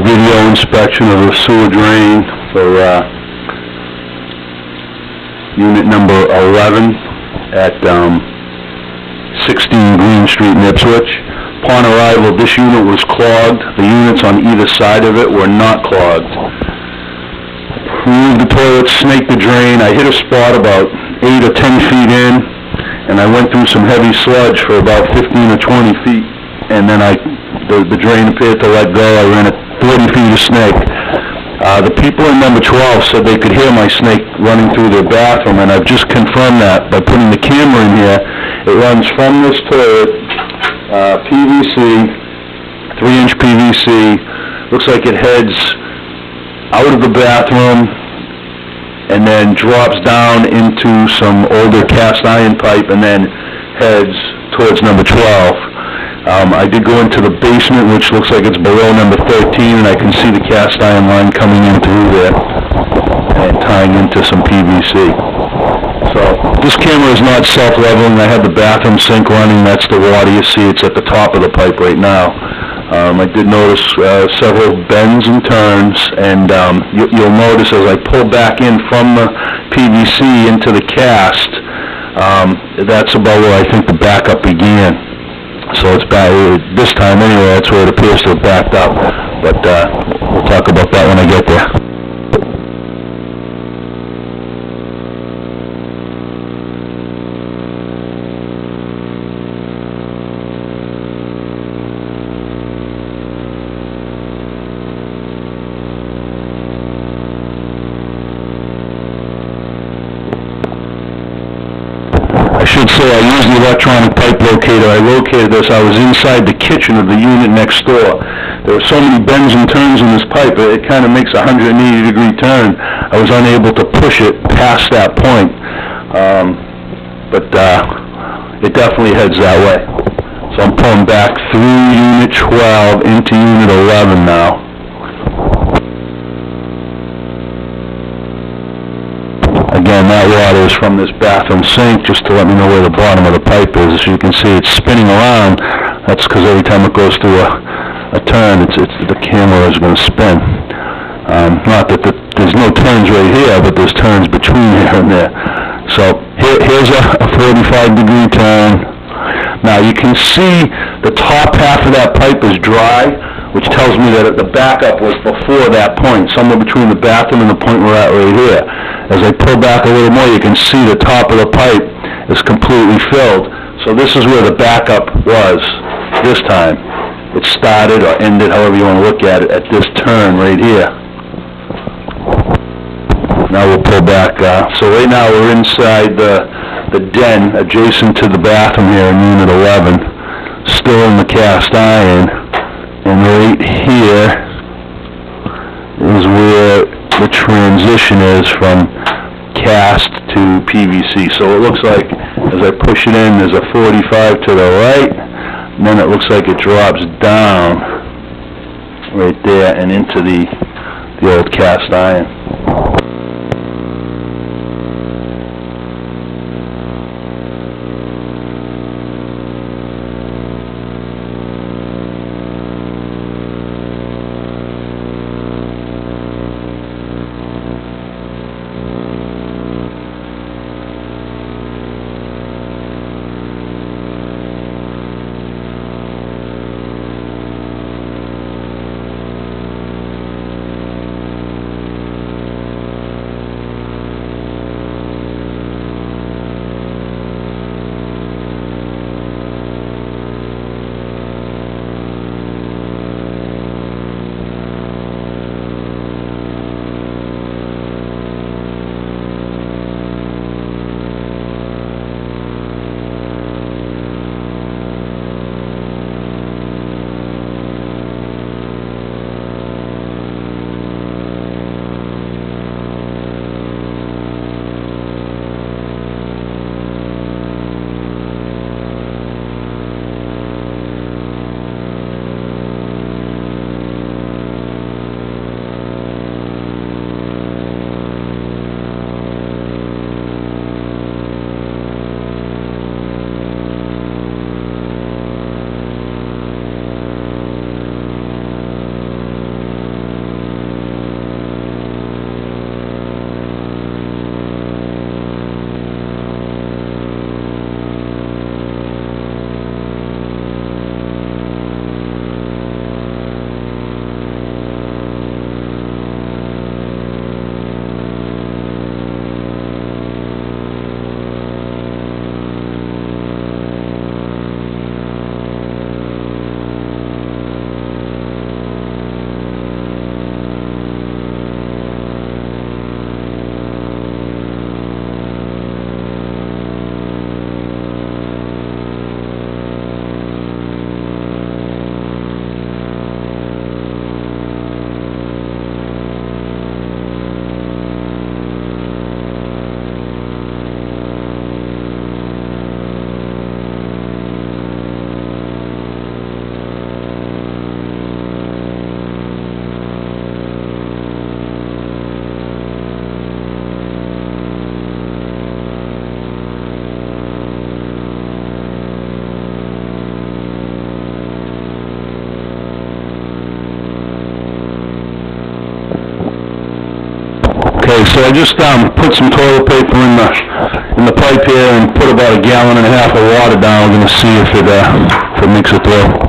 video inspection of the sewer drain for unit number 11 at 16 Green Street in Ipswich. Upon arrival, this unit was clogged. The units on either side of it were not clogged. Removed the toilet, snaked the drain. I hit a spot about 8 or 10 feet in, and I went through some heavy sludge for about 15 or 20 feet, and then the drain appeared to let go. I ran at 40 feet of snake. The people in number 12 said they could hear my snake running through their bathroom, and I've just confirmed that by putting the camera in here. It runs from this toilet, PVC, 3-inch PVC. Looks like it heads out of the bathroom and then drops down into some older cast iron pipe and then heads towards number 12. I did go into the basement, which looks like it's below number 13, and I can see the cast iron line coming in through there and tying into some PVC. So this camera is not self-leveling. I have the bathroom sink running. That's the water you see. It's at the top of the pipe right now. I did notice several bends and turns, and you'll notice as I pull back in from the PVC into the cast, that's about where I think the backup began. So it's back, this time anyway, that's where it appears to have backed up. But we'll talk about that when I get there. I should say I used the electronic pipe locator. I located this. I was inside the kitchen of the unit next door. There were so many bends and turns in this pipe, it kind of makes a 180-degree turn. I was unable to push it past that point, but it definitely heads that way. So I'm pulling back through unit 12 into unit 11 now. Again, that water is from this bathroom sink, just to let me know where the bottom of the pipe is. As you can see, it's spinning around. That's because every time it goes through a turn, the camera is going to spin. Not that there's no turns right here, but there's turns between here and there. So here's a 45-degree turn. Now you can see the top half of that pipe is dry, which tells me that the backup was before that point, somewhere between the bathroom and the point we're at right here. As I pull back a little more, you can see the top of the pipe is completely filled. So this is where the backup was this time. It started or ended, however you want to look at it, at this turn right here. Now we'll pull back. So right now we're inside the den adjacent to the bathroom here in Unit 11, still in the cast iron. And right here is where the transition is from cast to PVC. So it looks like as I push it in, there's a 45 to the right, and then it looks like it drops down right there and into the old cast iron. Okay, so I just put some toilet paper in the pipe here and put about 1.5 gallons of water down. We're going to see if it makes it through.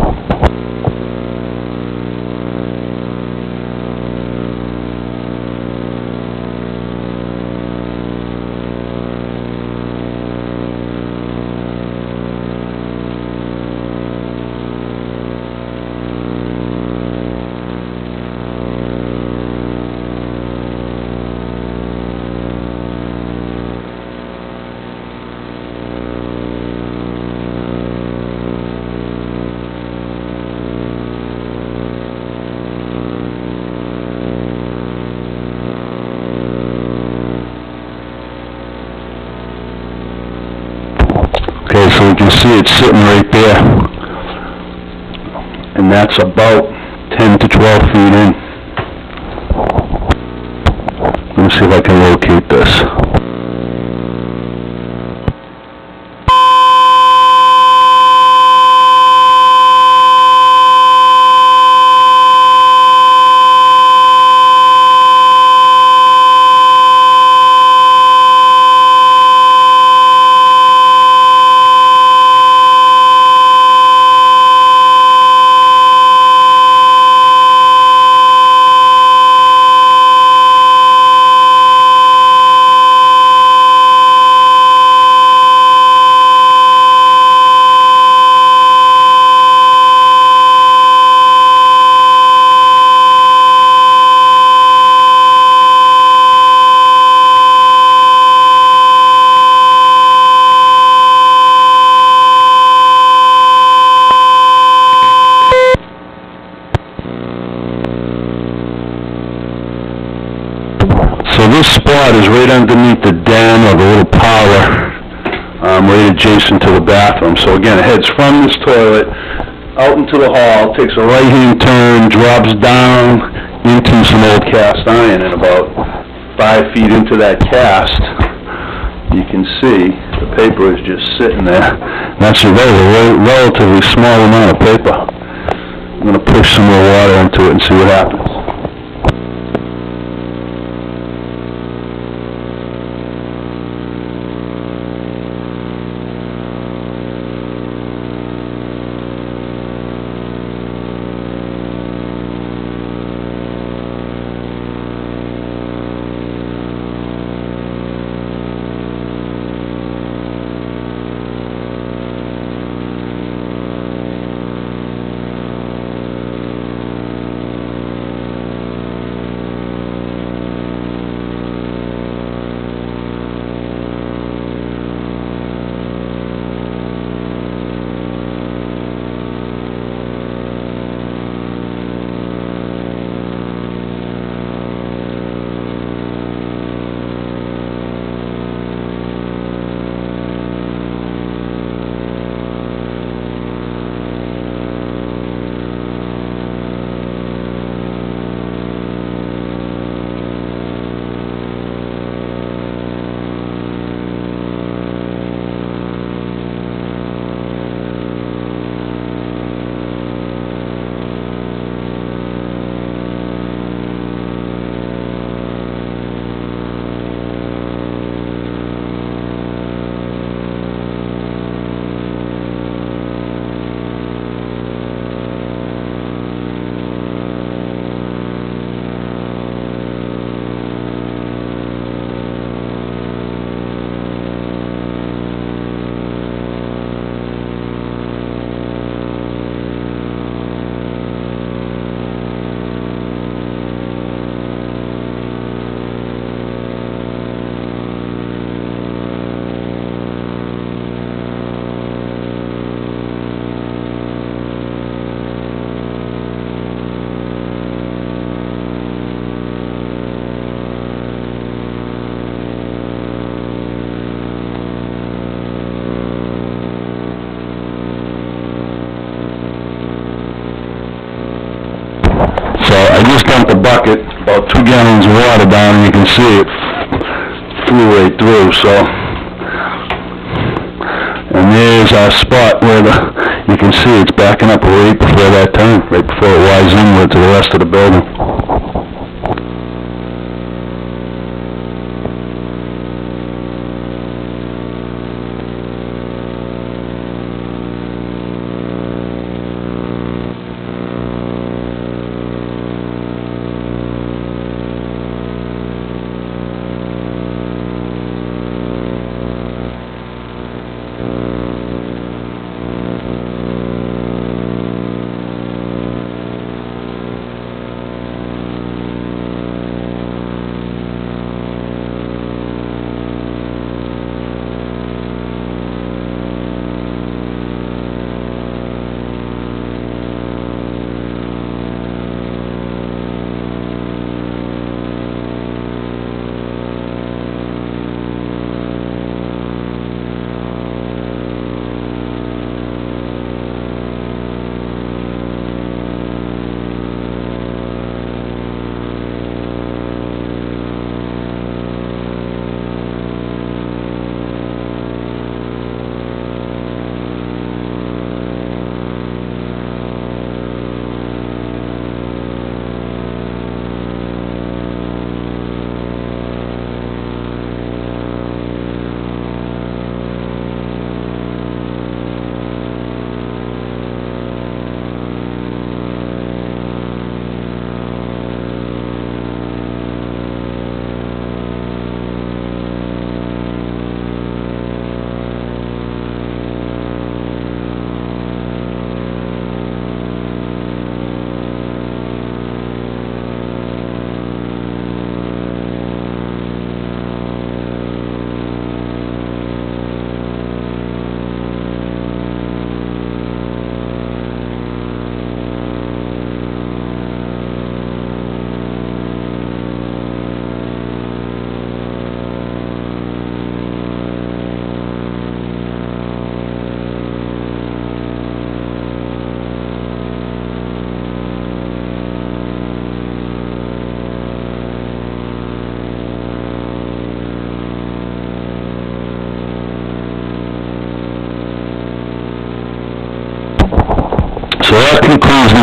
Okay, so we can see it's sitting right there, and that's about 10 to 12 feet in. Let me see if I can locate this. So this spot is right underneath the den or the little parlor, right adjacent to the bathroom. So again, it heads from this toilet out into the hall, takes a right-hand turn, drops down into some old cast iron, and about 5 feet into that cast, you can see the paper is just sitting there. That's a relatively small amount of paper. I'm going to push some more water into it and see what happens. I just dumped a bucket, about 2 gallons of water down, and you can see it flew right through, so. And there's our spot where you can see it's backing up right before that turn, right before it winds inward to the rest of the building.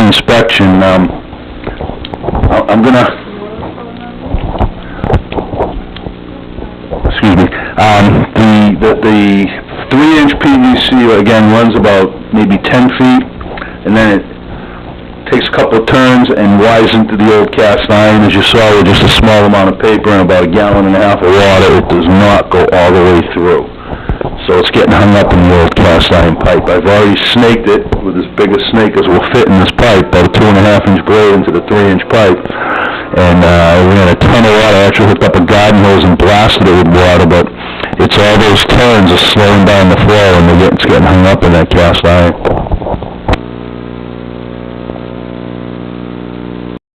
inspection. I'm gonna, excuse me, the 3-inch PVC, again, runs about maybe 10 feet, and then it takes a couple of turns and rises into the old cast iron. As you saw, with just a small amount of paper and about 1.5 gallons of water, it does not go all the way through. So it's getting hung up in the old cast iron pipe. I've already snaked it with as big a snake as will fit in this pipe, about a 2.5-inch blade into the 3-inch pipe. And we had a ton of water. I actually hooked up a garden hose and blasted it with water, but it's all those turns are slowing down the flow, and it's getting hung up in that cast iron.